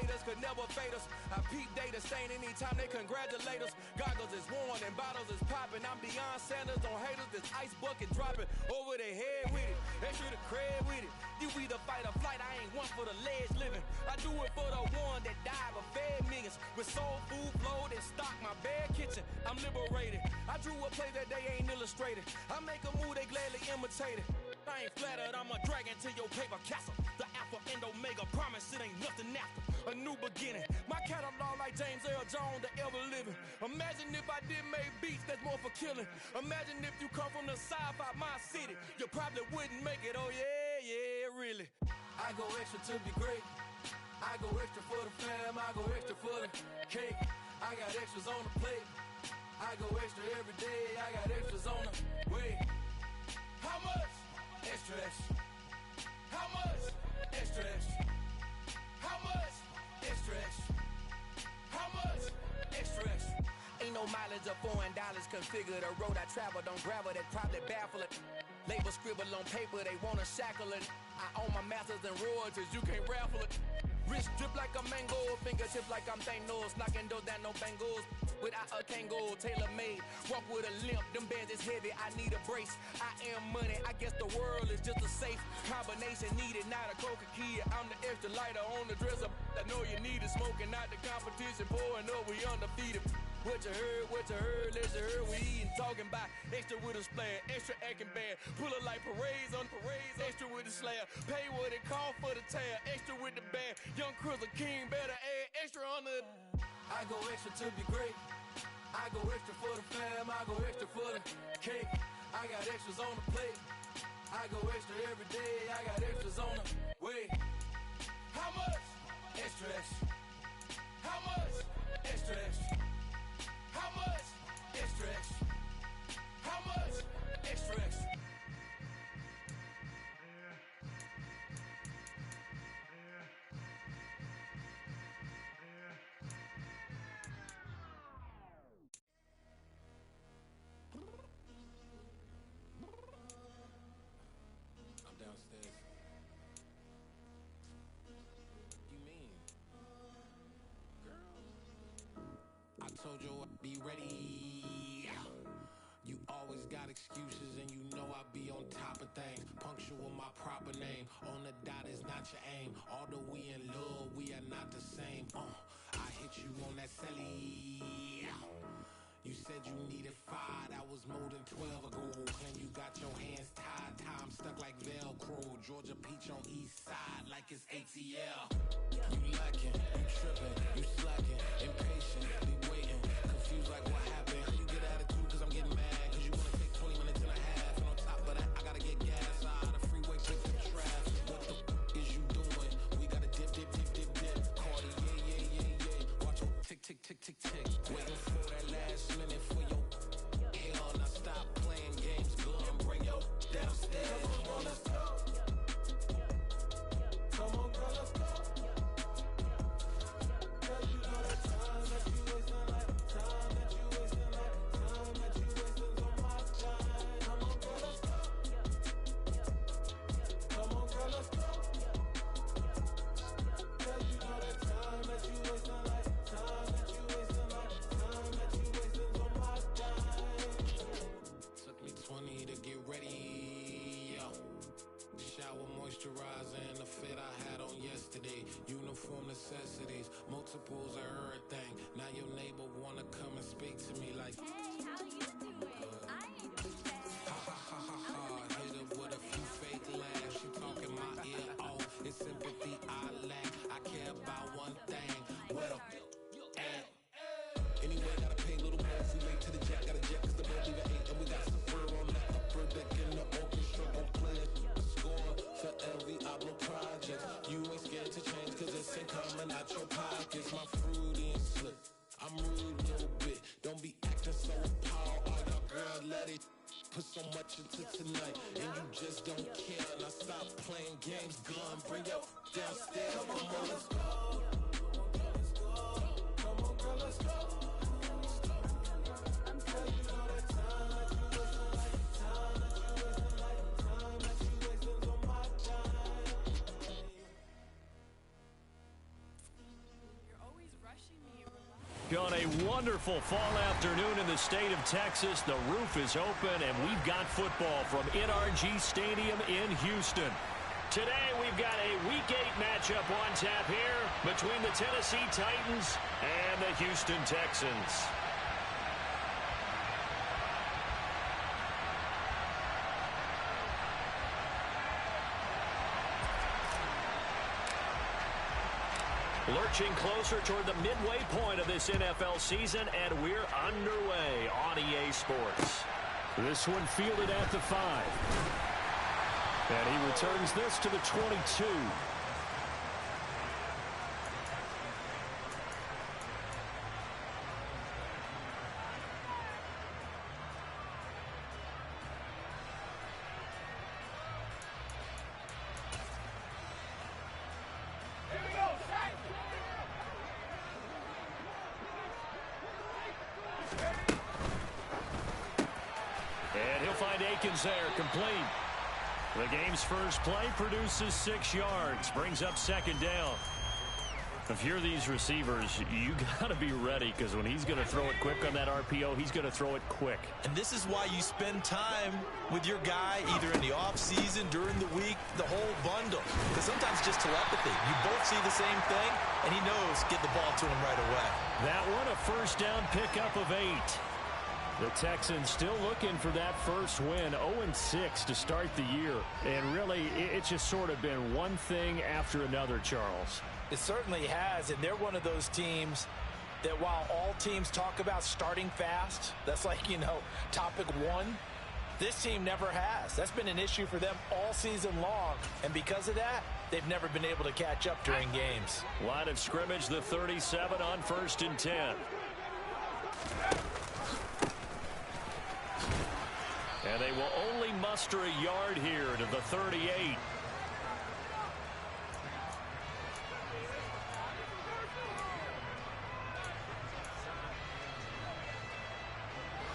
haters could never fade us. I peep data stain anytime they congratulate us. Goggles is worn and bottles is popping. I'm beyond Sanders on haters, this ice bucket dropping over their head with it. Extra the cred with it. You either fight or flight, I ain't one for the ledge living. I do it for the one that died but fed millions. With soul food flowed and stocked my bare kitchen. I'm liberated. I drew a play that they ain't illustrated. I make a move, they gladly imitate it. I ain't flattered, I'm a dragon to your paper castle. The Alpha and Omega, promise it ain't nothing after. A new beginning. My catalog like James Earl Jones, the ever living. Imagine if I did make beats that's more for killing. Imagine if you come from the sci-fi, my city. You probably wouldn't make it, oh yeah, yeah, really. I go extra to be great. I go extra for the fam, I go extra for the cake. I got extras on the plate. I go extra every day, I got extras on the way. How much? Extra, extra. How much? Extra, extra. How much? Extra, extra. How much? Extra, extra. Ain't no mileage or $4 configure the road I travel. Don't gravel, that probably baffle it. Label scribble on paper, they wanna shackle it. I own my masters and royalties, you can't raffle it. Wrist drip like a mango, fingertips like I'm Thanos. Knocking doors down, no bangles. Without a Kango, tailor-made. Walk with a limp, them bands is heavy, I need a brace. I am money, I guess the world is just a safe combination needed, not a coca key. I'm the extra lighter on the dresser. I know you need it, smoking out the competition, pouring up, we undefeated. What you heard, let you heard, we eatin', talking about extra with a splash, extra acting bad. Pull it like parades on parades, extra with the slab. Pay what it cost for the tab, extra with the bag. Young Cruz a king, better add extra on the. I go extra to be great. I go extra for the fam, I go extra for the cake. I got extras on the plate. I go extra every day, I got extras on the way. How much? Extra, extra. How much? Extra, extra. How much? Extra, extra. How much? Extra, extra. I'm downstairs. What you mean? Girl, I told you I'd be ready. You always got excuses and you know I be on top of things. Punctual my proper name. On the dot is not your aim. Although we in love, we are not the same. I hit you on that celly. You said you needed 5, that was more than 12 ago. And you got your hands tied, time stuck like Velcro. Georgia Peach on east side like it's ATL. You lacking, you tripping, you slacking, impatient, be waiting, confused like what happened. How you get attitude cause I'm getting mad, cause you wanna take 20 minutes and a half. And on top of that, I gotta get gas out of the freeway, take the traffic. What the is you doing? We gotta dip. Cardi, yeah. Watch your tick. Waiting for that last minute for your hell. Now stop playing games, go and bring your downstairs. Come on, let's go. Come on, girl, let's go. Girl, you know that time that you wasting, like time that you wasting, like time that you wasting on my time. Come on, girl, let's go. Come on, girl, let's go. Girl, you know that time that you wasting, like time that you wasting, like time that you wasting on my time. Took me 20 to get ready, yo. Shower, moisturizer, and the fit I had on yesterday. Uniform necessities, multiples of everything. Now your neighbor wanna come and speak to me like, hey, how you doing? I ain't doing bad. ha. Hit her with a few fake laughs. She talking my ear off. It's sympathy I lack. I care about one thing. What up? Anyway, gotta pay a little more if we late to the jet. Got a jet cause the boat leaving 8. And we got some fur on the upper deck in the orchestra. Gon' play it. Score for LV Ablo project. You ain't scared to change cause it's ain't coming out your pockets. My fruity and slick. I'm rude a little bit. Don't be acting so appalled. All y'all girl let it put so much into tonight. And you just don't care. Now stop playing games. Gun, bring your downstairs. Come on, girl, let's go. Come on, girl, let's go. On a wonderful fall afternoon in the state of Texas, the roof is open, and we've got football from NRG Stadium in Houston. Today, we've got a Week 8 matchup on tap here between the Tennessee Titans and the Houston Texans. Lurching closer toward the midway point of this NFL season, and we're underway on EA Sports. This one fielded at the 5. And he returns this to the 22. There, complete. The game's first play produces 6 yards, brings up second down. If you're these receivers, you got to be ready, because when he's going to throw it quick on that RPO, he's going to throw it quick. And this is why you spend time with your guy either in the offseason, during the week, the whole bundle. Because sometimes just telepathy. You both see the same thing, and he knows get the ball to him right away. That one, a first down pickup of 8. The Texans still looking for that first win, 0-6 to start the year. And really, it's just sort of been one thing after another, Charles. It certainly has, and they're one of those teams that while all teams talk about starting fast, that's like, topic 1, this team never has. That's been an issue for them all season long, and because of that, they've never been able to catch up during games. Line of scrimmage, the 37 on 1st and 10. And they will only muster a yard here to the 38.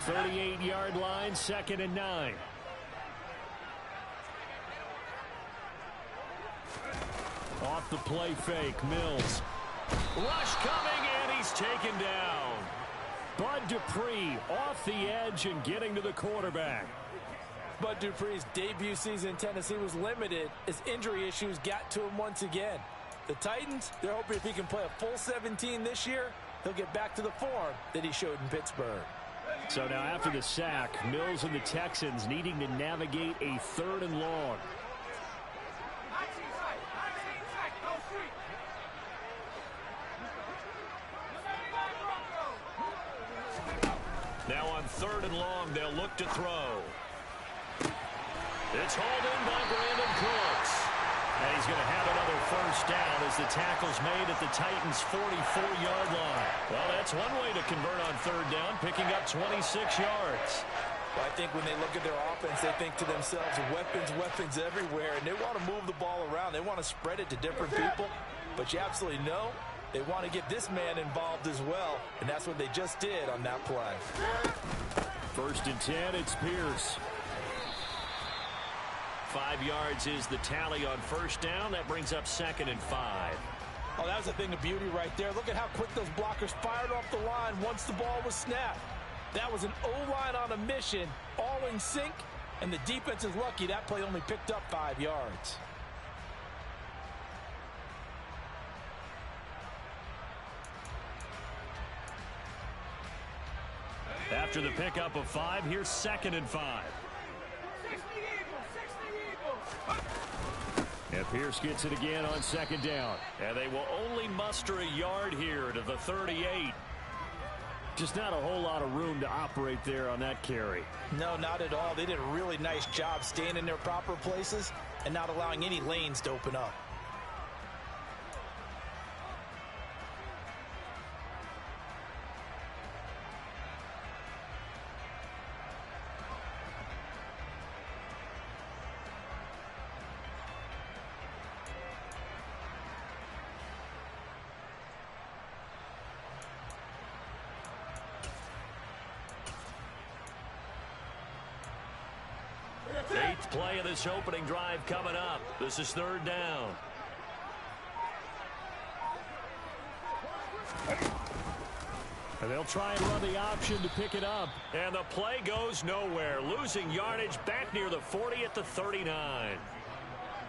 Thirty-eight-yard line, 2nd and 9. Off the play fake, Mills. Rush coming, and he's taken down. Bud Dupree off the edge and getting to the quarterback. Bud Dupree's debut season in Tennessee was limited as injury issues got to him once again. The Titans, they're hoping if he can play a full 17 this year, he'll get back to the form that he showed in Pittsburgh. So now after the sack, Mills and the Texans needing to navigate a 3rd and long. Now on 3rd and long, they'll look to throw. It's hauled in by Brandon Cooks. And he's going to have another first down as the tackle's made at the Titans' 44-yard line. Well, that's one way to convert on 3rd down, picking up 26 yards. Well, I think when they look at their offense, they think to themselves, weapons everywhere, and they want to move the ball around. They want to spread it to different people, but you absolutely know they want to get this man involved as well, and that's what they just did on that play. 1st and 10, it's Pierce. 5 yards is the tally on 1st down. That brings up 2nd and 5. Oh, that was a thing of beauty right there. Look at how quick those blockers fired off the line once the ball was snapped. That was an O-line on a mission, all in sync, and the defense is lucky that play only picked up 5 yards. After the pickup of 5, here's 2nd and 5. And Pierce gets it again on 2nd down. And they will only muster a yard here to the 38. Just not a whole lot of room to operate there on that carry. No, not at all. They did a really nice job staying in their proper places and not allowing any lanes to open up. Eighth play of this opening drive coming up. This is 3rd down. And they'll try and run the option to pick it up. And the play goes nowhere. Losing yardage back near the 40 at the 39.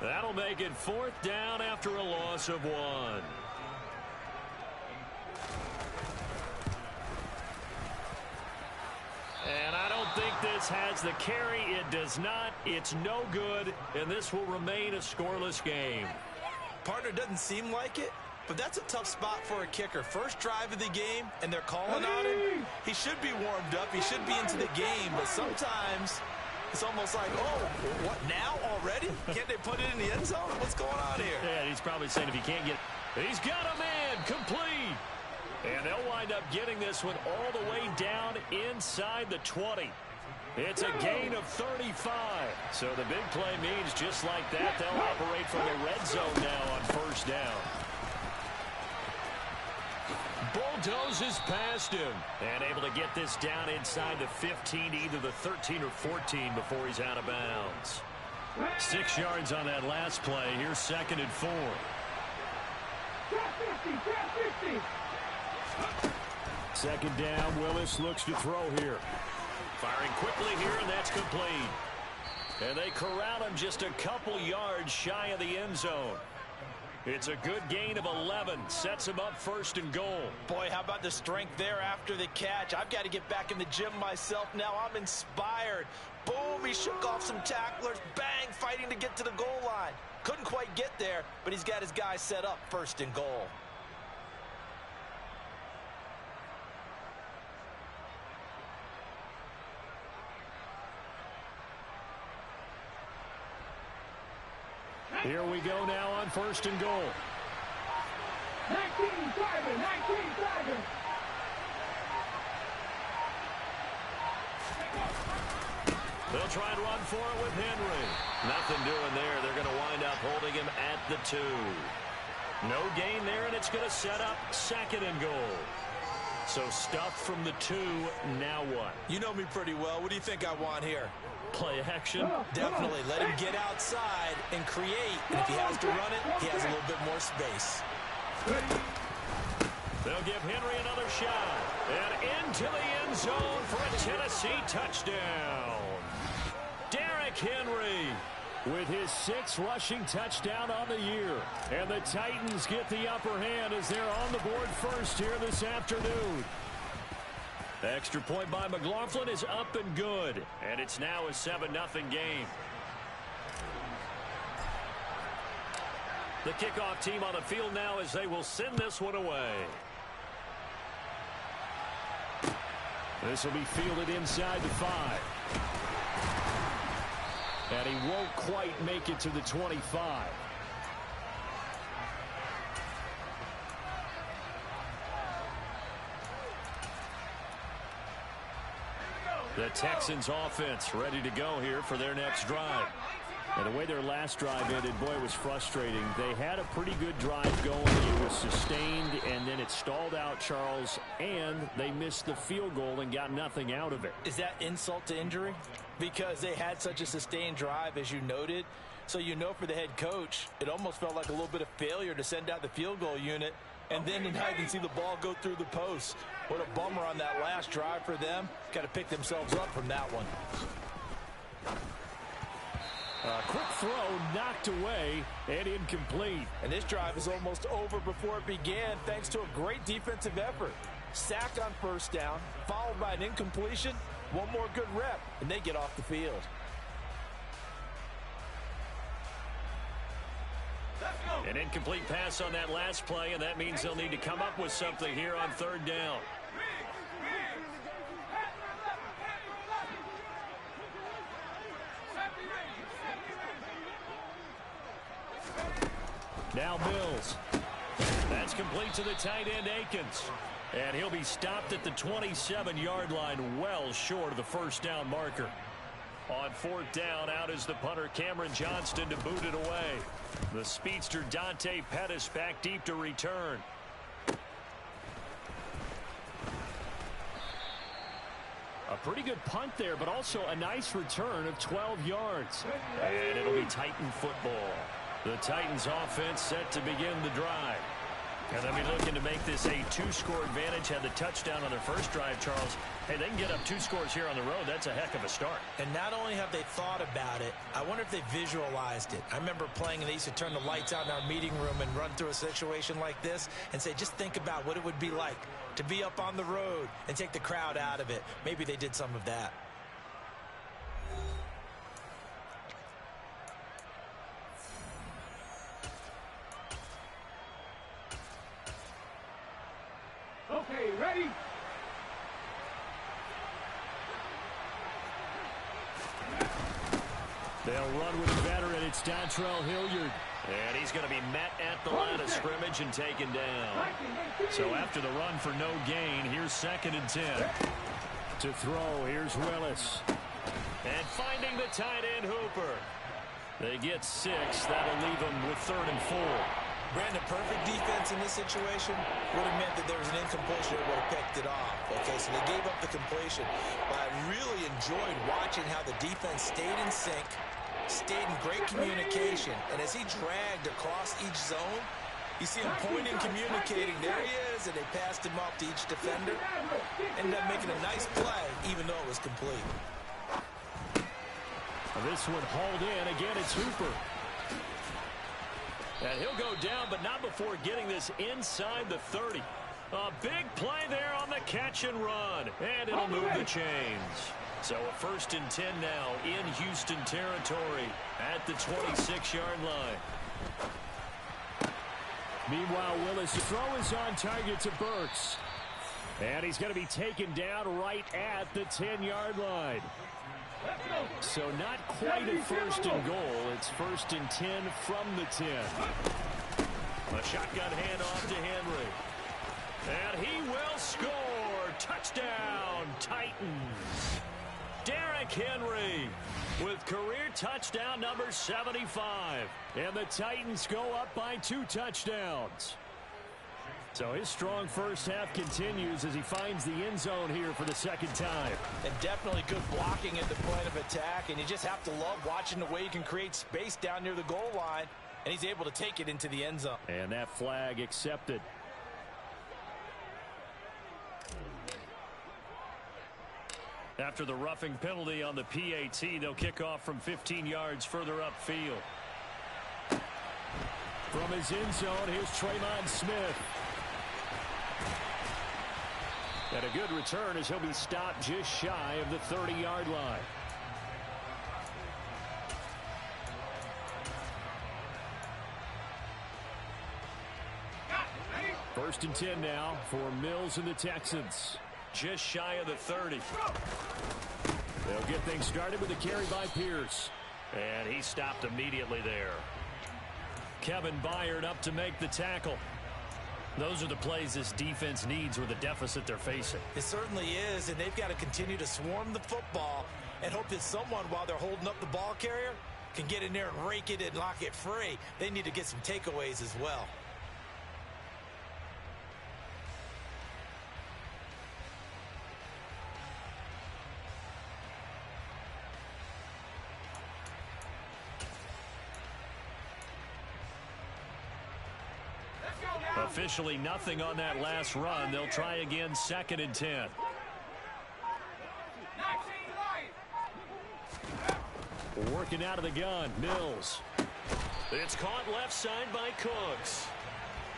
That'll make it 4th down after a loss of 1. And I don't think this has the carry. It does not. It's no good. And this will remain a scoreless game. Partner, doesn't seem like it, but that's a tough spot for a kicker. First drive of the game, and they're calling on him. He should be warmed up. He should be into the game, but sometimes it's almost like, oh, what, now already? Can't they put it in the end zone? What's going on here? Yeah, he's probably saying if he can't get it. He's got a man complete. And they'll wind up getting this one all the way down inside the 20. It's a gain of 35. So the big play means just like that, they'll operate from the red zone now on 1st down. Bulldozes past him and able to get this down inside the 15, either the 13 or 14 before he's out of bounds. 6 yards on that last play. Here's 2nd and 4. 2nd down. Willis looks to throw here. Firing quickly here, and that's complete. And they corral him just a couple yards shy of the end zone. It's a good gain of 11. Sets him up 1st and goal. Boy, how about the strength there after the catch? I've got to get back in the gym myself now. I'm inspired. Boom, he shook off some tacklers. Bang, fighting to get to the goal line. Couldn't quite get there, but he's got his guys set up 1st and goal. Here we go now on 1st and goal. 19 Tiger. They'll try and run for it with Henry. Nothing doing there. They're going to wind up holding him at the 2. No gain there, and it's going to set up 2nd and goal. So stuff from the 2. Now what? You know me pretty well. What do you think I want here? Play action. Definitely. Let him get outside and create. And if he has to run it, he has a little bit more space. They'll give Henry another shot. And into the end zone for a Tennessee touchdown. Derrick Henry with his 6th rushing touchdown on the year. And the Titans get the upper hand as they're on the board first here this afternoon. Extra point by McLaughlin is up and good. And it's now a 7-0 game. The kickoff team on the field now as they will send this one away. This will be fielded inside the 5. And he won't quite make it to the 25. The Texans offense ready to go here for their next drive. And the way their last drive ended, boy, it was frustrating. They had a pretty good drive going. It was sustained, and then it stalled out, Charles, and they missed the field goal and got nothing out of it. Is that insult to injury? Because they had such a sustained drive, as you noted. So you know for the head coach, it almost felt like a little bit of failure to send out the field goal unit, and then not even see the ball go through the post. What a bummer on that last drive for them. Got to pick themselves up from that one. A quick throw knocked away and incomplete. And this drive is almost over before it began thanks to a great defensive effort. Sack on 1st down, followed by an incompletion. One more good rep, and they get off the field. An incomplete pass on that last play, and that means they'll need to come up with something here on 3rd down. Now Mills. That's complete to the tight end, Akins. And he'll be stopped at the 27-yard line, well short of the 1st down marker. On 4th down, out is the punter, Cameron Johnston, to boot it away. The speedster, Dante Pettis, back deep to return. A pretty good punt there, but also a nice return of 12 yards. And it'll be Titan football. The Titans offense set to begin the drive. And they'll be looking to make this a two-score advantage. Had the touchdown on their first drive, Charles. Hey, they can get up 2 scores here on the road. That's a heck of a start. And not only have they thought about it, I wonder if they visualized it. I remember playing, and they used to turn the lights out in our meeting room and run through a situation like this and say, just think about what it would be like to be up on the road and take the crowd out of it. Maybe they did some of that. Okay, ready? They'll run with a veteran. It's Dontrell Hilliard. And he's going to be met at the line of scrimmage and taken down. So after the run for no gain, here's 2nd and 10. To throw, here's Willis. And finding the tight end Hooper. They get 6. That'll leave them with 3rd and 4. Brandon, perfect defense in this situation would have meant that there was an incompletion that would have picked it off. Okay, so they gave up the completion. But I really enjoyed watching how the defense stayed in sync, stayed in great communication, and as he dragged across each zone, you see him pointing, communicating. There he is, and they passed him off to each defender. Ended up making a nice play, even though it was complete. This one hauled in. Again, it's Hooper. And he'll go down, but not before getting this inside the 30. A big play there on the catch and run. And it'll move the chains. So a 1st and 10 now in Houston territory at the 26-yard line. Meanwhile, Willis' throw is on target to Burks. And he's going to be taken down right at the 10-yard line. So not quite a 1st and goal. It's 1st and 10 from the 10. A shotgun handoff to Henry. And he will score. Touchdown, Titans. Derrick Henry with career touchdown number 75. And the Titans go up by 2 touchdowns. So his strong first half continues as he finds the end zone here for the 2nd time. And definitely good blocking at the point of attack. And you just have to love watching the way he can create space down near the goal line. And he's able to take it into the end zone. And that flag accepted. After the roughing penalty on the PAT, they'll kick off from 15 yards further upfield. From his end zone, here's Tremon Smith. And a good return as he'll be stopped just shy of the 30-yard line. First and 10 now for Mills and the Texans. Just shy of the 30. They'll get things started with a carry by Pierce. And he stopped immediately there. Kevin Byard up to make the tackle. Those are the plays this defense needs with the deficit they're facing. It certainly is, and they've got to continue to swarm the football and hope that someone, while they're holding up the ball carrier, can get in there and rake it and lock it free. They need to get some takeaways as well. Officially nothing on that last run. They'll try again 2nd and 10. Working out of the gun, Mills. It's caught left side by Cooks.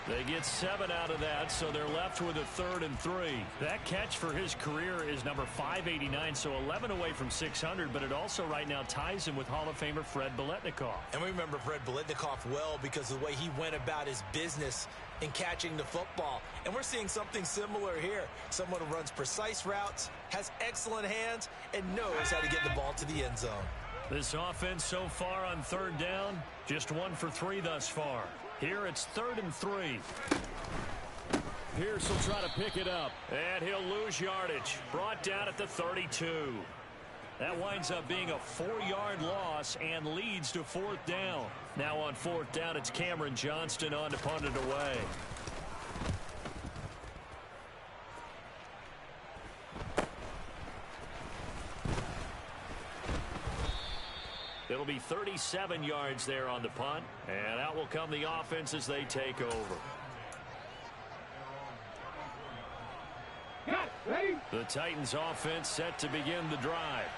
They get 7 out of that, so they're left with a 3rd and 3. That catch for his career is number 589, so 11 away from 600, but it also right now ties him with Hall of Famer Fred Biletnikoff. And we remember Fred Biletnikoff well because of the way he went about his business in catching the football. And we're seeing something similar here. Someone who runs precise routes, has excellent hands, and knows how to get the ball to the end zone. This offense so far on 3rd down, just 1 for 3 thus far. Here it's 3rd and 3. Pierce will try to pick it up. And he'll lose yardage. Brought down at the 32. That winds up being a 4-yard loss and leads to 4th down. Now on 4th down, it's Cameron Johnston on to punt it away. It'll be 37 yards there on the punt. And out will come the offense as they take over. The Titans offense set to begin the drive.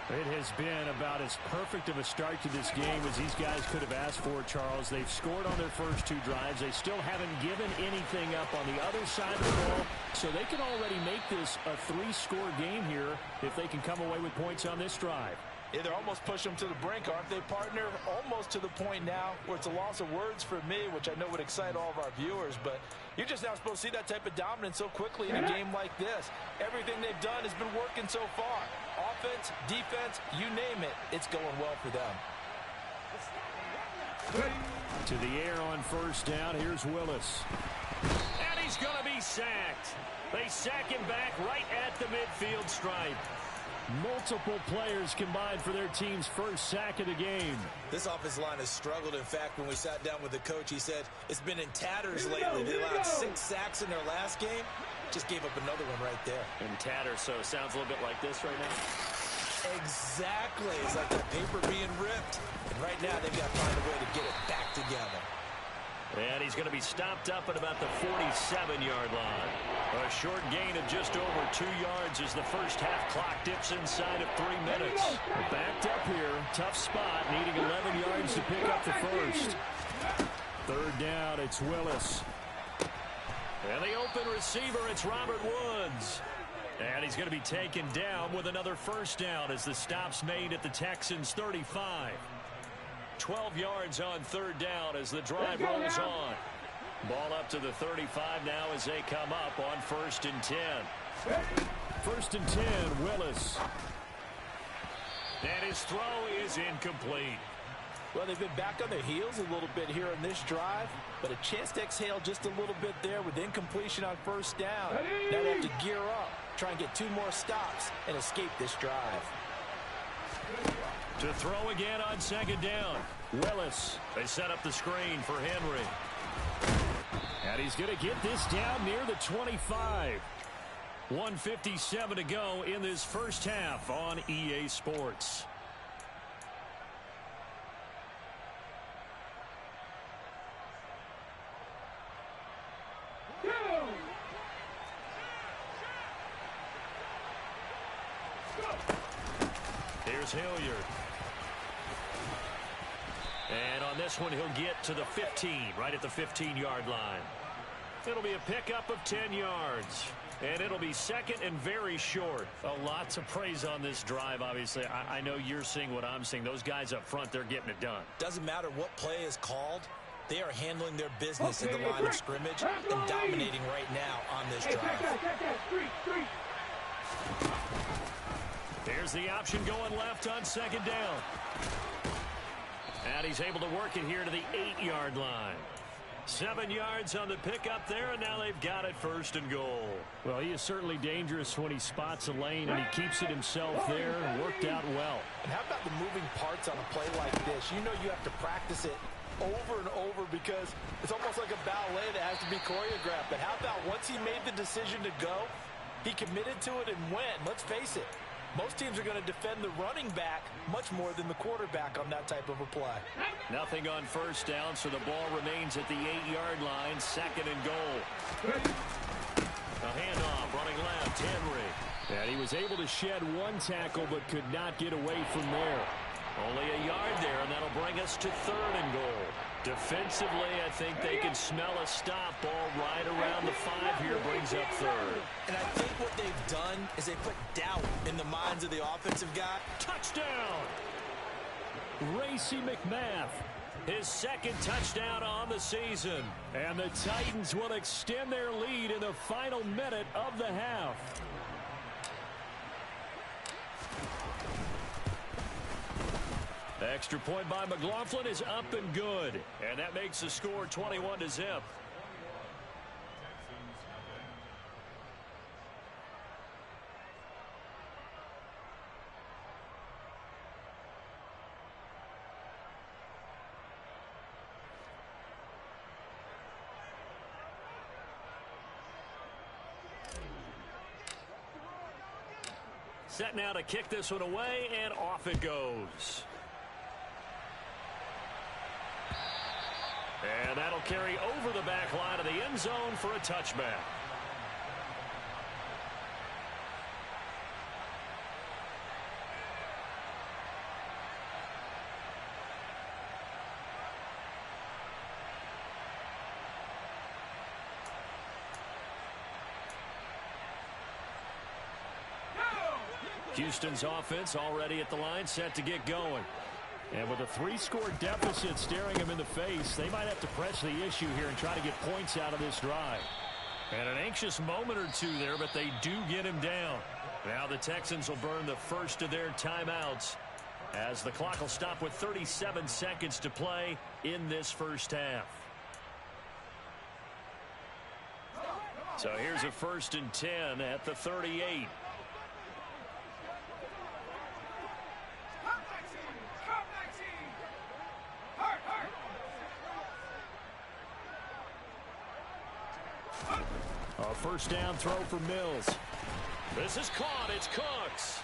It has been about as perfect of a start to this game as these guys could have asked for, Charles. They've scored on their first 2 drives. They still haven't given anything up on the other side of the ball, so they can already make this a 3-score game here if they can come away with points on this drive. Yeah, they're almost pushing them to the brink, aren't they, partner? Almost to the point now where it's a loss of words for me, which I know would excite all of our viewers, but you're just not supposed to see that type of dominance so quickly in a game like this. Everything they've done has been working so far. Offense, defense, you name it, it's going well for them. To the air on first down, here's Willis. And he's going to be sacked. They sack him back right at the midfield stripe. Multiple players combined for their team's first sack of the game. This offensive line has struggled. In fact, when we sat down with the coach, he said it's been in tatters lately. They allowed 6 sacks in their last game. Just gave up another one right there. In tatters, so it sounds a little bit like this right now. Exactly. It's like that paper being ripped. And right now, they've got to find a way to get it back together. And he's going to be stopped up at about the 47-yard line. A short gain of just over 2 yards as the first half clock dips inside of 3 minutes. Backed up here. Tough spot. Needing 11 yards to pick up the first. Third down, it's Willis. And the open receiver, it's Robert Woods. And he's going to be taken down with another first down as the stop's made at the Texans' 35. 12 yards on third down as the drive rolls on. Ball up to the 35 now as they come up on 1st and 10. 1st and 10, Willis. And his throw is incomplete. Well, they've been back on their heels a little bit here in this drive, but a chance to exhale just a little bit there with incompletion on first down. Now they have to gear up, try and get 2 more stops, and escape this drive. To throw again on 2nd down. Willis. They set up the screen for Henry. And he's going to get this down near the 25. 1:57 to go in this first half on EA Sports. Here's Hilliard. And on this one, he'll get to the 15, right at the 15-yard line. It'll be a pickup of 10 yards. And it'll be 2nd and very short. Lots of praise on this drive, obviously. I know you're seeing what I'm seeing. Those guys up front, they're getting it done. Doesn't matter what play is called. They are handling their business in the line of scrimmage and dominating right now on this drive. Here's the option going left on 2nd down. And he's able to work it here to the 8-yard line. 7 yards on the pickup there, and now they've got it 1st and goal. Well, he is certainly dangerous when he spots a lane, and he keeps it himself there and worked out well. And how about the moving parts on a play like this? You know you have to practice it over and over because it's almost like a ballet that has to be choreographed. But how about once he made the decision to go, he committed to it and went. Let's face it. Most teams are going to defend the running back much more than the quarterback on that type of a play. Nothing on first down, so the ball remains at the 8-yard line, 2nd and goal. A handoff, running left, Henry. And he was able to shed 1 tackle but could not get away from there. Only a yard there, and that'll bring us to 3rd and goal. Defensively, I think they can smell a stop. Ball right around the 5 here, brings up 3rd. And I think what they've done is they put doubt in the minds of the offensive guy. Touchdown! Racey McMath. His 2nd touchdown on the season. And the Titans will extend their lead in the final minute of the half. Extra point by McLaughlin is up and good. And that makes the score 21-0. Set now to kick this one away, and off it goes. And that'll carry over the back line of the end zone for a touchback. Houston's offense already at the line, set to get going. And with a 3-score deficit staring them in the face, they might have to press the issue here and try to get points out of this drive. And an anxious moment or two there, but they do get him down. Now the Texans will burn the first of their timeouts as the clock will stop with 37 seconds to play in this first half. So here's a 1st and 10 at the 38. A first down throw for Mills. This is caught. It's Cooks.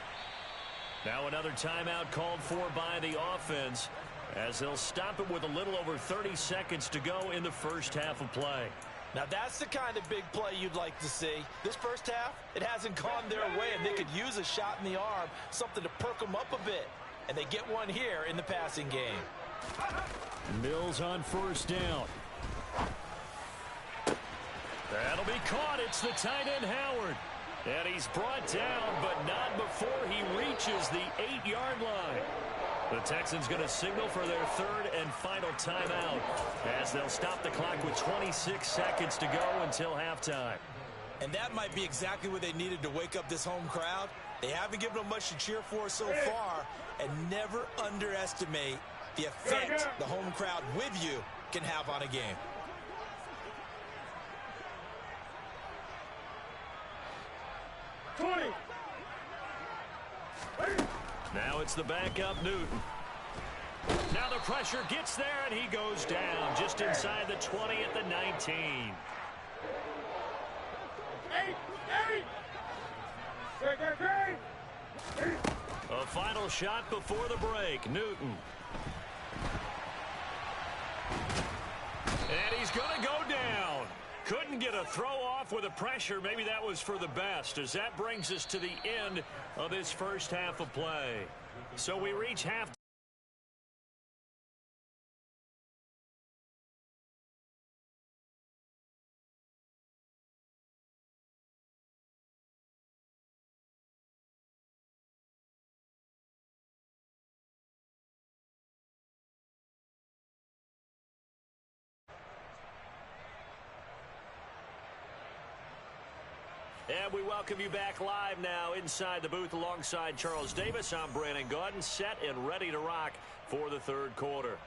Now another timeout called for by the offense as they'll stop it with a little over 30 seconds to go in the first half of play. Now that's the kind of big play you'd like to see. This first half, it hasn't gone their way, and they could use a shot in the arm, something to perk them up a bit. And they get one here in the passing game. Mills on first down. That'll be caught. It's the tight end, Howard. And he's brought down, but not before he reaches the 8-yard line. The Texans going to signal for their 3rd and final timeout as they'll stop the clock with 26 seconds to go until halftime. And that might be exactly what they needed to wake up this home crowd. They haven't given them much to cheer for so far, and never underestimate the effect the home crowd with you can have on a game. Now it's the backup Newton. Now the pressure gets there, and he goes down just inside the 20 at the 19. A final shot before the break. Newton. And he's going to go down. Couldn't get a throw off with the pressure. Maybe that was for the best, as that brings us to the end of this first half of play. So we reach half. And we welcome you back live now inside the booth alongside Charles Davis. I'm Brandon Gaudin, set and ready to rock for the 3rd quarter.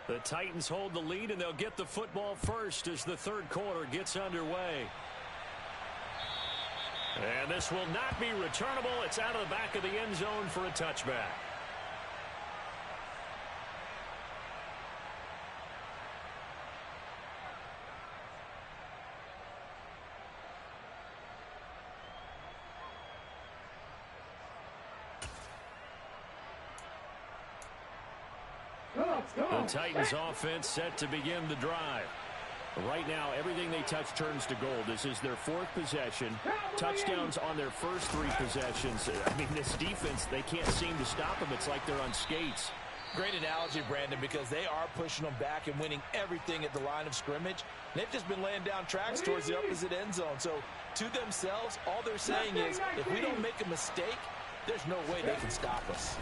The Titans hold the lead, and they'll get the football first as the 3rd quarter gets underway. And this will not be returnable. It's out of the back of the end zone for a touchback. The Titans offense set to begin the drive. Right now, everything they touch turns to gold. This is their 4th possession. Touchdowns on their first 3 possessions. I mean, this defense, they can't seem to stop them. It's like they're on skates. Great analogy, Brandon, because they are pushing them back and winning everything at the line of scrimmage. They've just been laying down tracks towards the opposite end zone. So, to themselves, all they're saying is, if we don't make a mistake, there's no way they can stop us.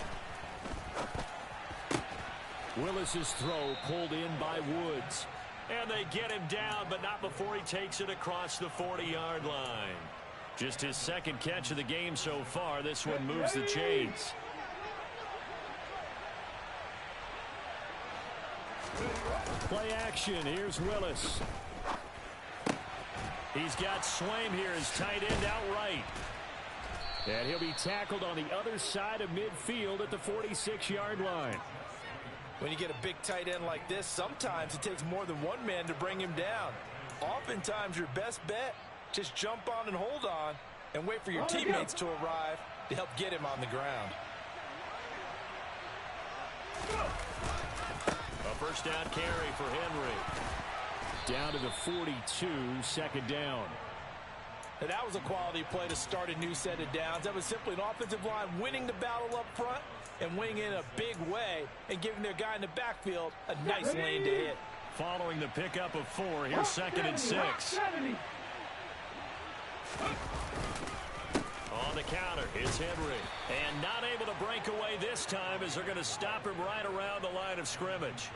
Willis's throw pulled in by Woods. And they get him down, but not before he takes it across the 40-yard line. Just his 2nd catch of the game so far. This one moves the chains. Play action. Here's Willis. He's got Swaim here as tight end outright. And he'll be tackled on the other side of midfield at the 46-yard line. When you get a big tight end like this, sometimes it takes more than one man to bring him down. Oftentimes, your best bet Just jump on and hold on and wait for your teammates to arrive to help get him on the ground. A first down carry for Henry. Down to the 42, second down. And that was a quality play to start a new set of downs. That was simply an offensive line winning the battle up front and winning in a big way and giving their guy in the backfield a nice lane to hit. Following the pickup of 4, here's 2nd and 6. On the counter, it's Henry. And not able to break away this time as they're going to stop him right around the line of scrimmage.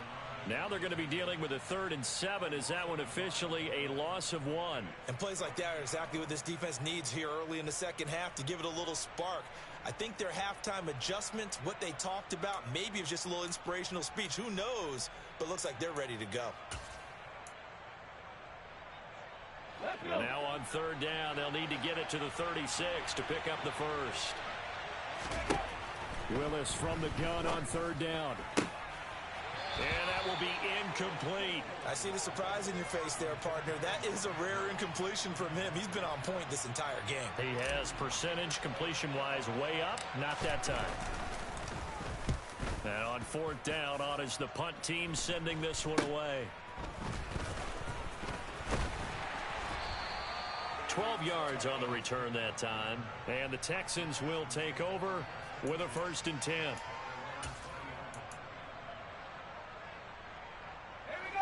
Now they're going to be dealing with a 3rd and 7. Is that one officially a loss of 1? And plays like that are exactly what this defense needs here early in the second half to give it a little spark. I think their halftime adjustments, what they talked about, maybe it was just a little inspirational speech. Who knows? But looks like they're ready to go. And now on 3rd down, they'll need to get it to the 36 to pick up the first. Willis from the gun on 3rd down. And that will be incomplete. I see the surprise in your face there, partner. That is a rare incompletion from him. He's been on point this entire game. He has percentage completion-wise way up. Not that time. And on 4th down, on is the punt team sending this one away. 12 yards on the return that time. And the Texans will take over with a 1st and 10.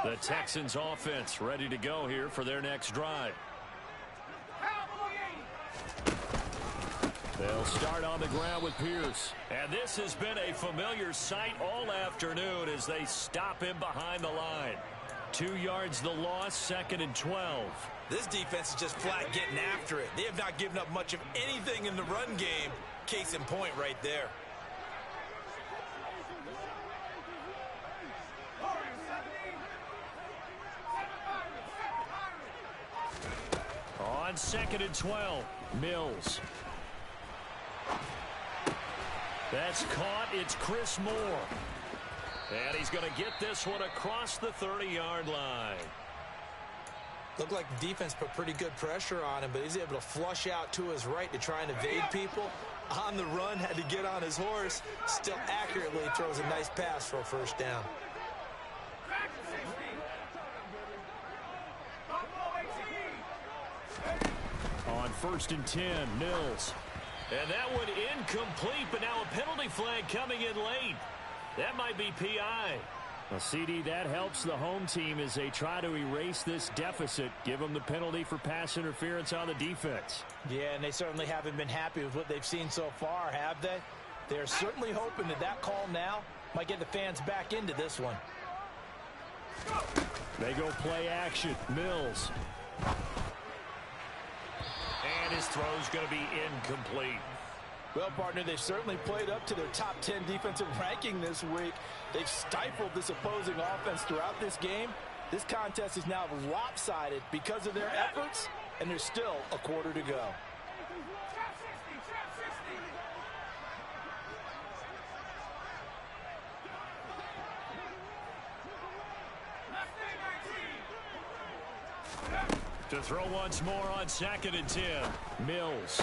The Texans offense ready to go here for their next drive. They'll start on the ground with Pierce. And this has been a familiar sight all afternoon as they stop him behind the line. 2 yards the loss, 2nd and 12. This defense is just flat getting after it. They have not given up much of anything in the run game. Case in point right there. On 2nd and 12, Mills. That's caught. It's Chris Moore. And he's going to get this one across the 30-yard line. Looked like the defense put pretty good pressure on him, but he's able to flush out to his right to try and evade people. On the run, had to get on his horse. Still accurately throws a nice pass for a 1st down. On 1st and 10, Mills. And that one incomplete, but now a penalty flag coming in late. That might be PI. Well, CD, that helps the home team as they try to erase this deficit. Give them the penalty for pass interference on the defense. Yeah, and they certainly haven't been happy with what they've seen so far, have they? They're certainly hoping that that call now might get the fans back into this one. They go play action. Mills. And his throw's going to be incomplete. Well, partner, they've certainly played up to their top 10 defensive ranking this week. They've stifled this opposing offense throughout this game. This contest is now lopsided because of their efforts, and there's still a quarter to go. To throw once more on 2nd and 10. Mills.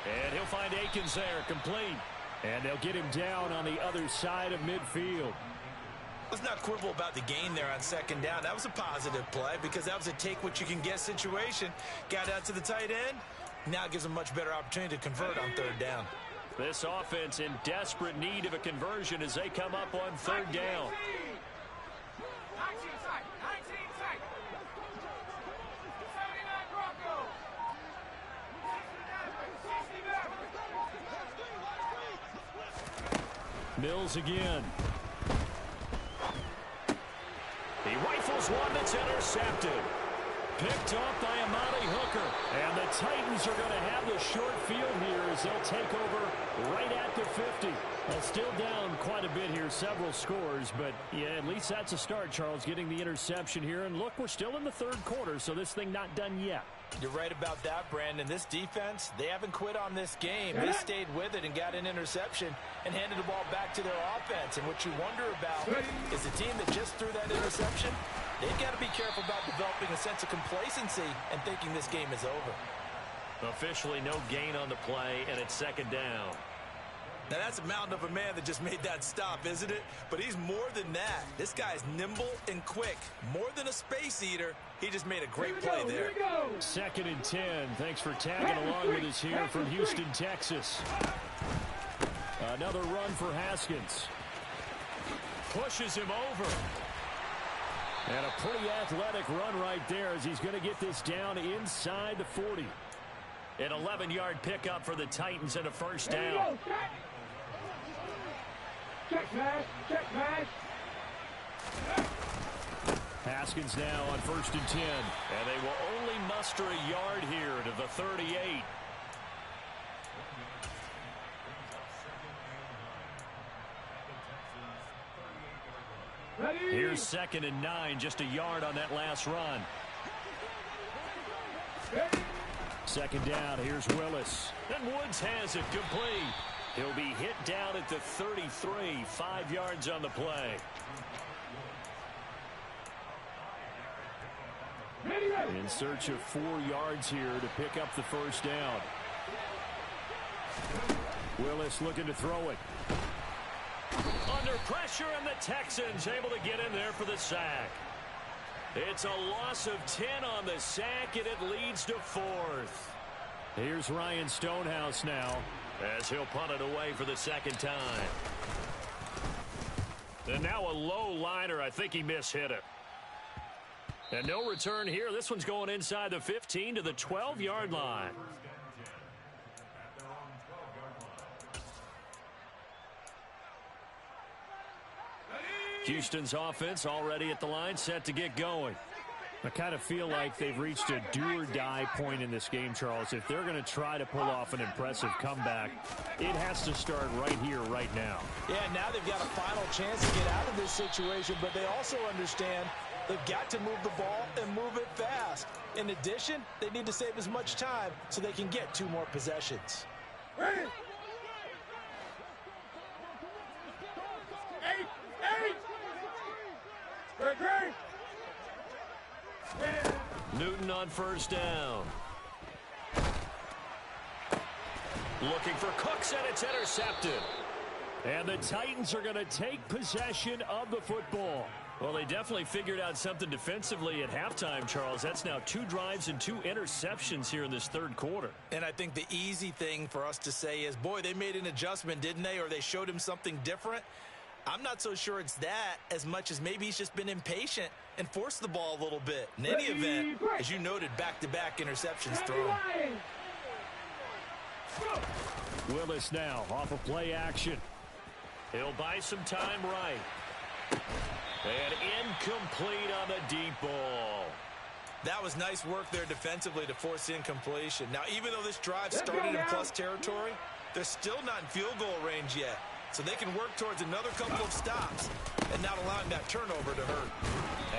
And he'll find Akins there, complete. And they'll get him down on the other side of midfield. Let's not quibble about the gain there on 2nd down. That was a positive play because that was a take-what-you-can-get situation. Got out to the tight end. Now it gives them a much better opportunity to convert on 3rd down. This offense in desperate need of a conversion as they come up on 3rd down. Mills again. He rifles one that's intercepted. Picked off by Amani Hooker. And the Titans are going to have the short field here as they'll take over right at the 50. Well, still down quite a bit here, several scores, but yeah, at least that's a start, Charles, getting the interception here. And look, we're still in the 3rd quarter, so this thing not done yet. You're right about that, Brandon. This defense, they haven't quit on this game. They stayed with it and got an interception and handed the ball back to their offense. And what you wonder about is the team that just threw that interception, They've got to be careful about developing a sense of complacency and thinking this game is over. Officially no gain on the play, and it's second down. Now, that's a mountain of a man that just made that stop, isn't it? But he's more than that. This guy's nimble and quick. More than a space eater. He just made a great play there. Second and 10. Thanks for tagging along with us here from Houston, Texas. Another run for Haskins. Pushes him over. And a pretty athletic run right there as he's going to get this down inside the 40. An 11-yard pickup for the Titans and a first down. Check pass, check pass. Haskins now on first and 10. And they will only muster a yard here to the 38. Ready? Here's second and 9, just a yard on that last run. Ready? Second down, here's Willis. And Woods has it complete. He'll be hit down at the 33, 5 yards on the play. Ready, ready. In search of 4 yards here to pick up the first down. Willis looking to throw it. Under pressure, and the Texans able to get in there for the sack. It's a loss of 10 on the sack, and it leads to 4th. Here's Ryan Stonehouse now, as he'll punt it away for the second time. And now a low liner. I think he mishit it. And no return here. This one's going inside the 15 to the 12-yard line. Houston's offense already at the line, set to get going. I kind of feel like they've reached a do-or-die point in this game, Charles. If they're going to try to pull off an impressive comeback, it has to start right here, right now. Yeah, now they've got a final chance to get out of this situation, but they also understand they've got to move the ball and move it fast. In addition, they need to save as much time so they can get 2 more possessions. Ready? 8. Ready. Newton on first down. Looking for Cooks, and it's intercepted. And the Titans are going to take possession of the football. Well, they definitely figured out something defensively at halftime, Charles. That's now 2 drives and 2 interceptions here in this third quarter. And I think the easy thing for us to say is, boy, they made an adjustment, didn't they? Or they showed him something different. I'm not so sure it's that as much as maybe he's just been impatient and forced the ball a little bit. In any event, as you noted, back-to-back interceptions thrown. Willis now off of play action. He'll buy some time right. And incomplete on the deep ball. That was nice work there defensively to force the incompletion. Now, even though this drive started in plus territory, they're still not in field goal range yet. So they can work towards another couple of stops and not allowing that turnover to hurt.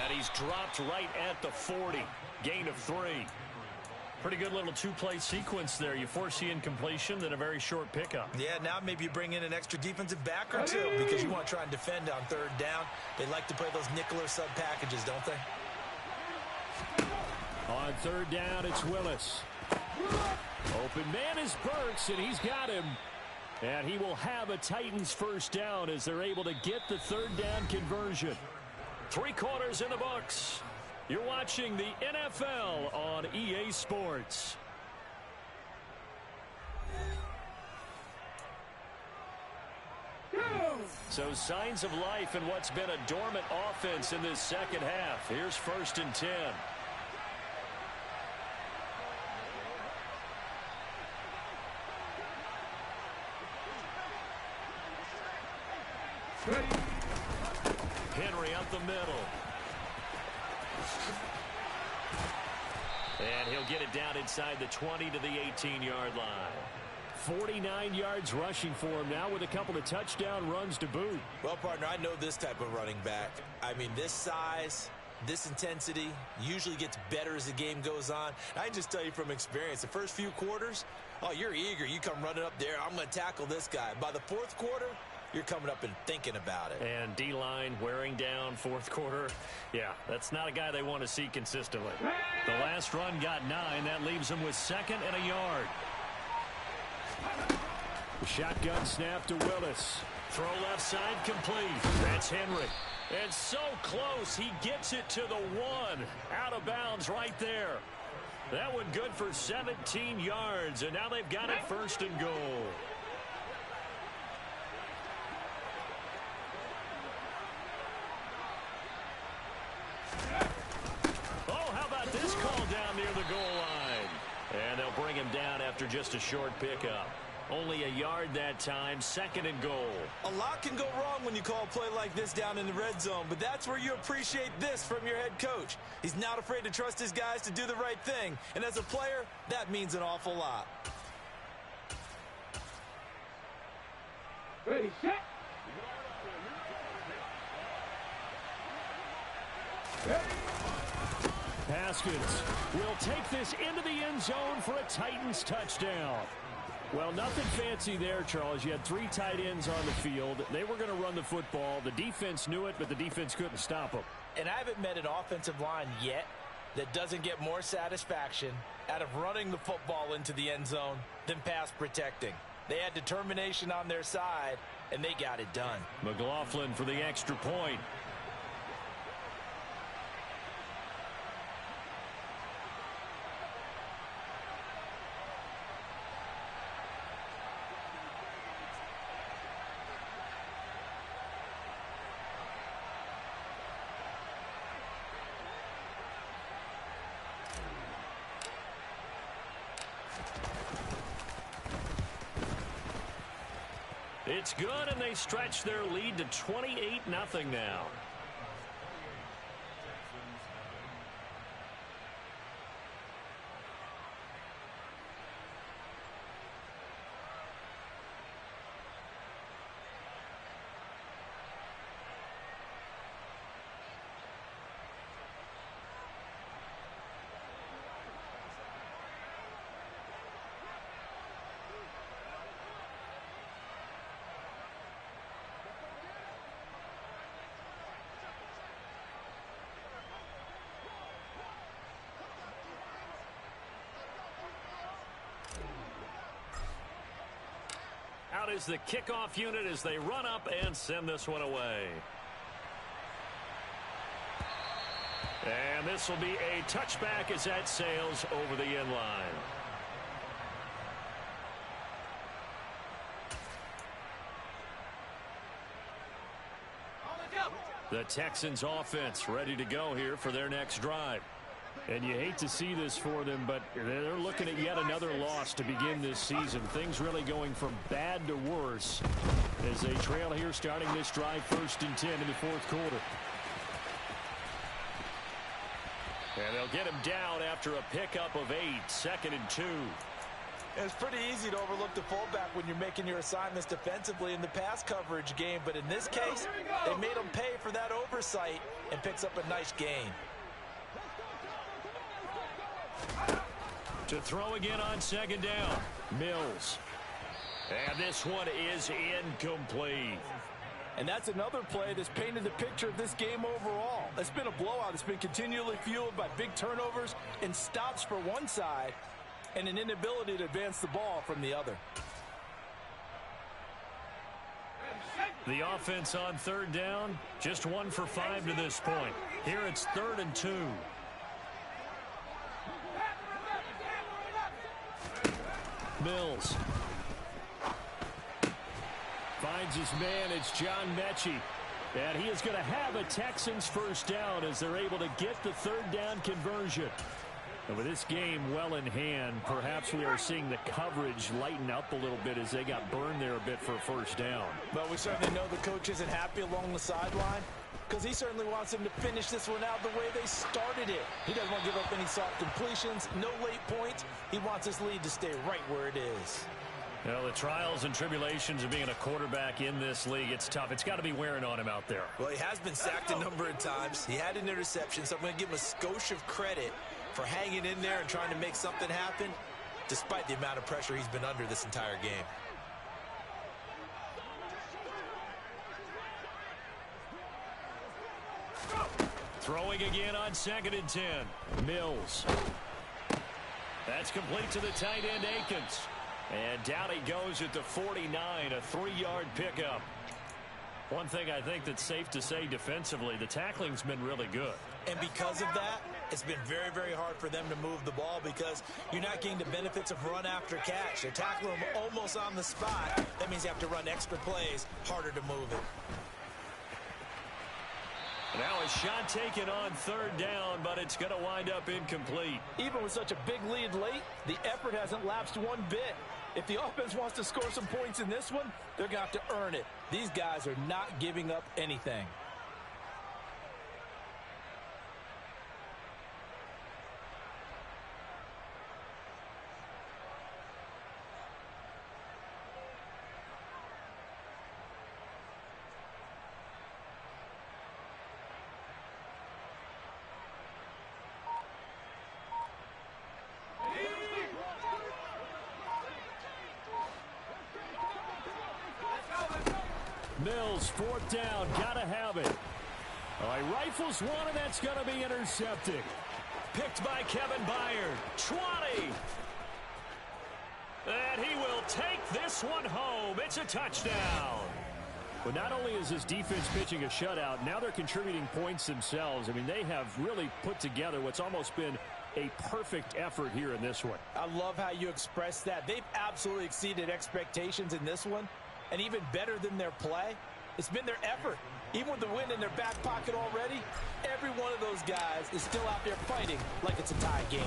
And he's dropped right at the 40. Gain of 3. Pretty good little 2-play sequence there. You force the incompletion, then a very short pickup. Yeah, now maybe you bring in an extra defensive back or 2 because you want to try and defend on third down. They like to play those nickel or sub packages, don't they? On third down, it's Willis. Open man is Burks, and he's got him. And he will have a Titans first down as they're able to get the third down conversion. 3 quarters in the books. You're watching the NFL on EA Sports. So signs of life in what's been a dormant offense in this second half. Here's first and 10. Henry up the middle. And he'll get it down inside the 20 to the 18-yard line. 49 yards rushing for him now with a couple of touchdown runs to boot. Well, partner, I know this type of running back. I mean, this size, this intensity usually gets better as the game goes on. I can just tell you from experience, the first few quarters, oh, you're eager. You come running up there, I'm going to tackle this guy. By the fourth quarter, you're coming up and thinking about it. And D-line wearing down fourth quarter. Yeah, that's not a guy they want to see consistently. The last run got 9. That leaves them with 2nd and a yard. The shotgun snap to Willis. Throw left side complete. That's Henry. And so close, he gets it to the 1. Out of bounds right there. That one good for 17 yards, and now they've got it 1st and goal. Oh, how about this call down near the goal line? And they'll bring him down after just a short pickup. Only a yard that time, 2nd and goal. A lot can go wrong when you call a play like this down in the red zone, but that's where you appreciate this from your head coach. He's not afraid to trust his guys to do the right thing, and as a player, that means an awful lot. Ready, set. Haskins will take this into the end zone for a Titans touchdown. Well, nothing fancy there, Charles. You had 3 tight ends on the field. They were going to run the football. The defense knew it, but the defense couldn't stop them. And I haven't met an offensive line yet that doesn't get more satisfaction out of running the football into the end zone than pass protecting. They had determination on their side, and they got it done. McLaughlin for the extra point. It's good, and they stretch their lead to 28-0 now. Out is the kickoff unit as they run up and send this one away. And this will be a touchback as that sails over the end line. The Texans offense ready to go here for their next drive. And you hate to see this for them, but they're looking at yet another loss to begin this season. Things really going from bad to worse as they trail here starting this drive 1st and 10 in the 4th quarter. And they'll get him down after a pickup of 8, 2nd and 2. It's pretty easy to overlook the fullback when you're making your assignments defensively in the pass coverage game, but in this case, they made him pay for that oversight and picks up a nice gain. To throw again on 2nd down, Mills. And this one is incomplete. And that's another play that's painted the picture of this game overall. It's been a blowout. It's been continually fueled by big turnovers and stops for one side and an inability to advance the ball from the other. The offense on 3rd down, just 1 for 5 to this point. Here it's 3rd and 2. Mills finds his man. It's John Mechie. And he is going to have a Texans 1st down as they're able to get the 3rd down conversion. And with this game well in hand, perhaps we are seeing the coverage lighten up a little bit as they got burned there a bit for a 1st down. But we certainly know the coach isn't happy along the sideline because he certainly wants them to finish this one out the way they started it. He doesn't want to give up any soft completions, no late points. He wants his lead to stay right where it is. Well, the trials and tribulations of being a quarterback in this league, it's tough. It's got to be wearing on him out there. Well, he has been sacked a number of times. He had an interception, so I'm going to give him a skosh of credit for hanging in there and trying to make something happen, despite the amount of pressure he's been under this entire game. Throwing again on 2nd and 10. Mills. That's complete to the tight end, Akins. And down he goes at the 49, a 3-yard pickup. One thing I think that's safe to say defensively, the tackling's been really good. And because of that, it's been very, very hard for them to move the ball because you're not getting the benefits of run after catch. They're tackling them almost on the spot. That means you have to run extra plays, harder to move it. Now a shot taken on 3rd down, but it's going to wind up incomplete. Even with such a big lead late, the effort hasn't lapsed one bit. If the offense wants to score some points in this one, they're going to have to earn it. These guys are not giving up anything. Mills, 4th down, gotta have it. All right, rifles one, and that's gonna be intercepted. Picked by Kevin Byard. 20. And he will take this one home. It's a touchdown. But not only is this defense pitching a shutout, now they're contributing points themselves. I mean, they have really put together what's almost been a perfect effort here in this one. I love how you express that. They've absolutely exceeded expectations in this one. And even better than their play, it's been their effort. Even with the win in their back pocket already, every one of those guys is still out there fighting like it's a tie game.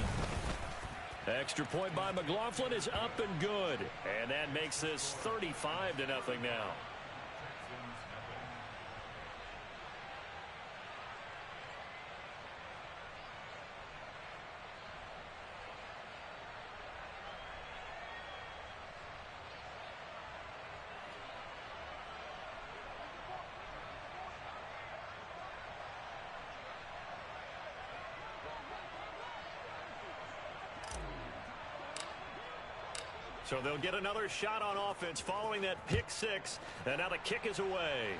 Extra point by McLaughlin is up and good. And that makes this 35-0 now. So they'll get another shot on offense following that pick 6. And now the kick is away.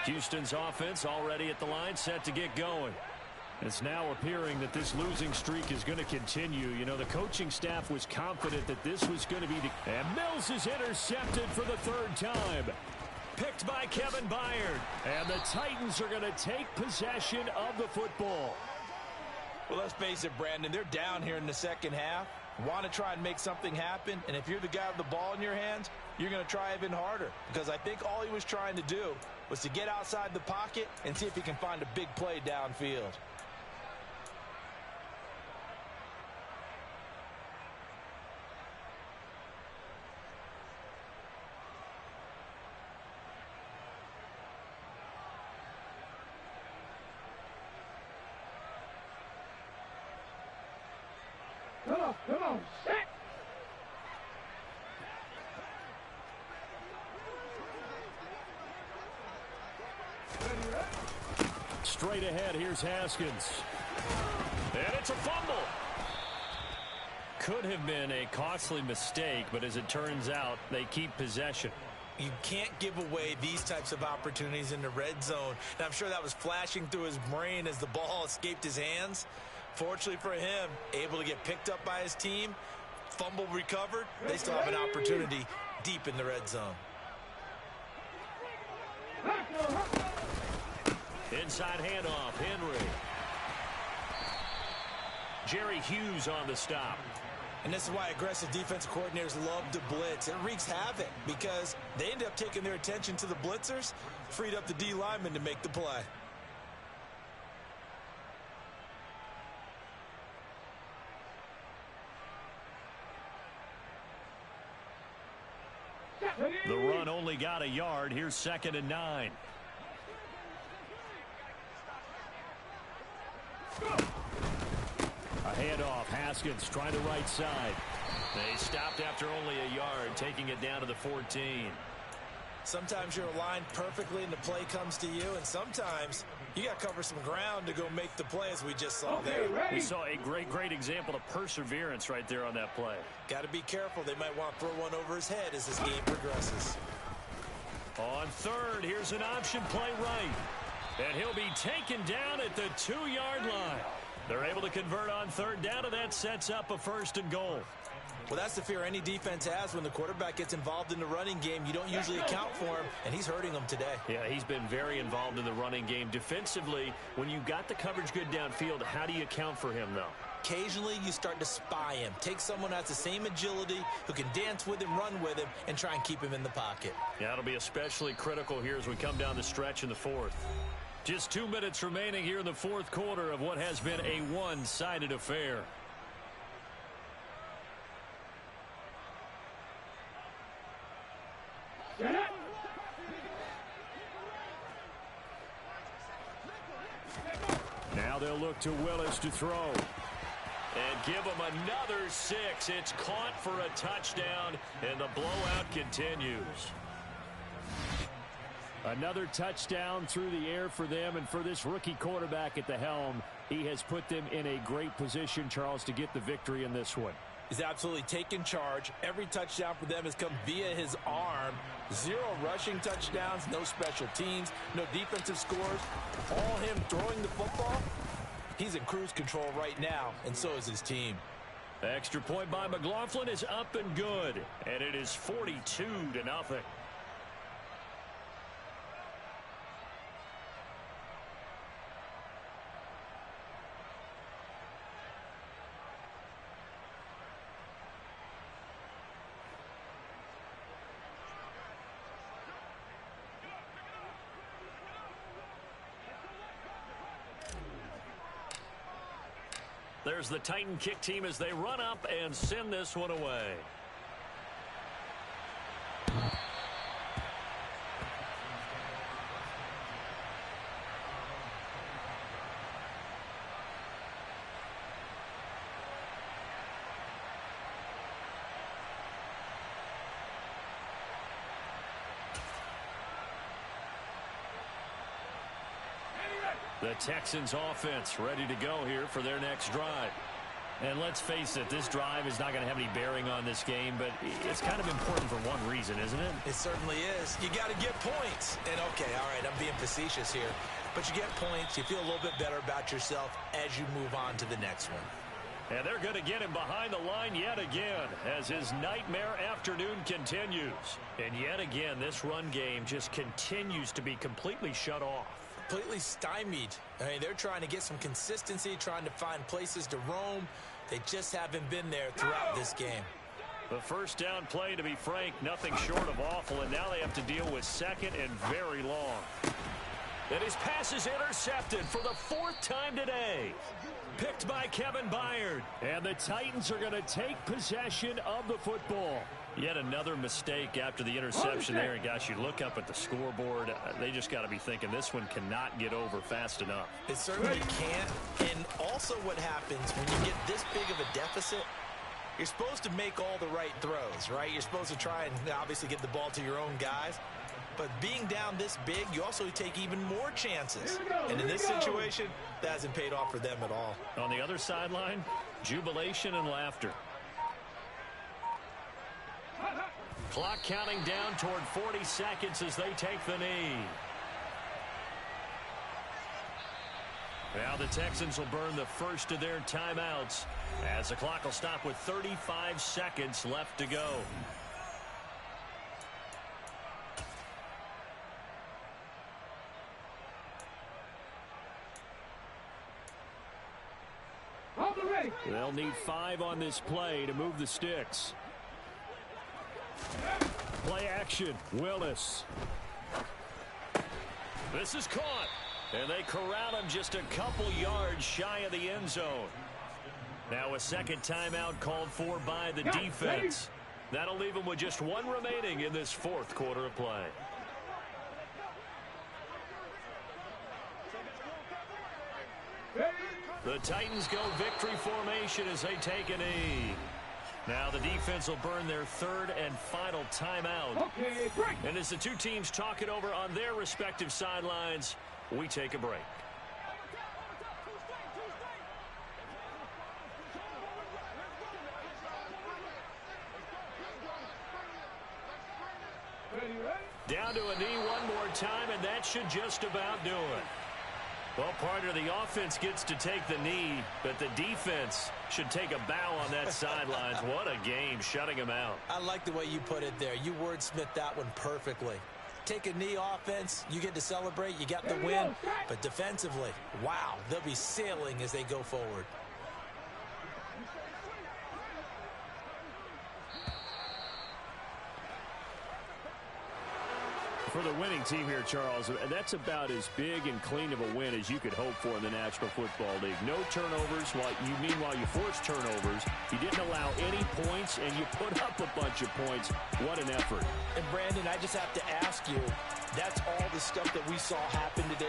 Houston's offense already at the line, set to get going. It's now appearing that this losing streak is going to continue. You know, the coaching staff was confident that this was going to be the... And Mills is intercepted for the 3rd time. Picked by Kevin Byard. And the Titans are going to take possession of the football. Well, let's face it, Brandon, they're down here in the second half. Want to try and make something happen, and if you're the guy with the ball in your hands, you're going to try even harder, because I think all he was trying to do was to get outside the pocket and see if he can find a big play downfield. Come on, set! Straight ahead, here's Haskins. And it's a fumble. Could have been a costly mistake, but as it turns out, they keep possession. You can't give away these types of opportunities in the red zone. And I'm sure that was flashing through his brain as the ball escaped his hands. Fortunately for him, able to get picked up by his team, fumble recovered. They still have an opportunity deep in the red zone. Inside handoff, Henry. Jerry Hughes on the stop. And this is why aggressive defensive coordinators love to blitz. It wreaks havoc because they end up taking their attention to the blitzers, freed up the D lineman to make the play. The run only got a yard. Here's 2nd and 9. A handoff. Haskins trying the right side. They stopped after only a yard, taking it down to the 14. Sometimes you're aligned perfectly and the play comes to you, and sometimes you got to cover some ground to go make the play, as we just saw there. We saw a great example of perseverance right there on that play. Got to be careful. They might want to throw one over his head as this game progresses. On 3rd, here's an option play right. And he'll be taken down at the 2-yard line. They're able to convert on 3rd down, and that sets up a 1st and goal. Well, that's the fear any defense has when the quarterback gets involved in the running game. You don't usually account for him, and he's hurting them today. Yeah, he's been very involved in the running game. Defensively, when you got the coverage good downfield, how do you account for him, though? Occasionally, you start to spy him. Take someone who has the same agility, who can dance with him, run with him, and try and keep him in the pocket. Yeah, it'll be especially critical here as we come down the stretch in the 4th. Just 2 minutes remaining here in the 4th quarter of what has been a one-sided affair. Now they'll look to Willis to throw. And give him another 6. It's caught for a touchdown, and the blowout continues. Another touchdown through the air for them, and for this rookie quarterback at the helm, he has put them in a great position, Charles, to get the victory in this one. He's absolutely taken charge. Every touchdown for them has come via his arm. 0 rushing touchdowns, no special teams, no defensive scores. All him throwing the football. He's in cruise control right now, and so is his team. Extra point by McLaughlin is up and good, and it is 42-0. There's the Titan kick team as they run up and send this one away. The Texans offense ready to go here for their next drive. And let's face it, this drive is not going to have any bearing on this game, but it's kind of important for one reason, isn't it? It certainly is. You got to get points. And okay, all right, I'm being facetious here. But you get points, you feel a little bit better about yourself as you move on to the next one. And they're going to get him behind the line yet again as his nightmare afternoon continues. And yet again, this run game just continues to be completely shut off. Completely stymied. I mean, they're trying to get some consistency, trying to find places to roam. They just haven't been there throughout this game. The first down play, to be frank, nothing short of awful, and now they have to deal with 2nd and very long. And his pass is intercepted for the 4th time today. Picked by Kevin Byard. And the Titans are going to take possession of the football. Yet another mistake after the interception there. And gosh, you look up at the scoreboard, they just got to be thinking this one cannot get over fast enough. It certainly can't. And also what happens when you get this big of a deficit, you're supposed to make all the right throws, right? You're supposed to try and obviously get the ball to your own guys. But being down this big, you also take even more chances. And in this situation, that hasn't paid off for them at all. On the other sideline, jubilation and laughter. Clock counting down toward 40 seconds as they take the knee. Now the Texans will burn the first of their timeouts as the clock will stop with 35 seconds left to go. They'll need 5 on this play to move the sticks. Play action. Willis. This is caught. And they corral him just a couple yards shy of the end zone. Now a second timeout called for by the defense. That'll leave them with just one remaining in this fourth quarter of play. The Titans go victory formation as they take a knee. Now the defense will burn their third and final timeout. And as the two teams talk it over on their respective sidelines, we take a break. Down to a knee one more time, and that should just about do it. Well, partner, the offense gets to take the knee, but the defense should take a bow on that sidelines. What a game, shutting him out. I like the way you put it there. You wordsmithed that one perfectly. Take a knee offense, you get to celebrate, you got the win. But defensively, wow, they'll be sailing as they go forward. For the winning team here, Charles, that's about as big and clean of a win as you could hope for in the National Football League. No turnovers. Meanwhile, you forced turnovers. You didn't allow any points, and you put up a bunch of points. What an effort. And, Brandon, I just have to ask you, that's all the stuff that we saw happen today.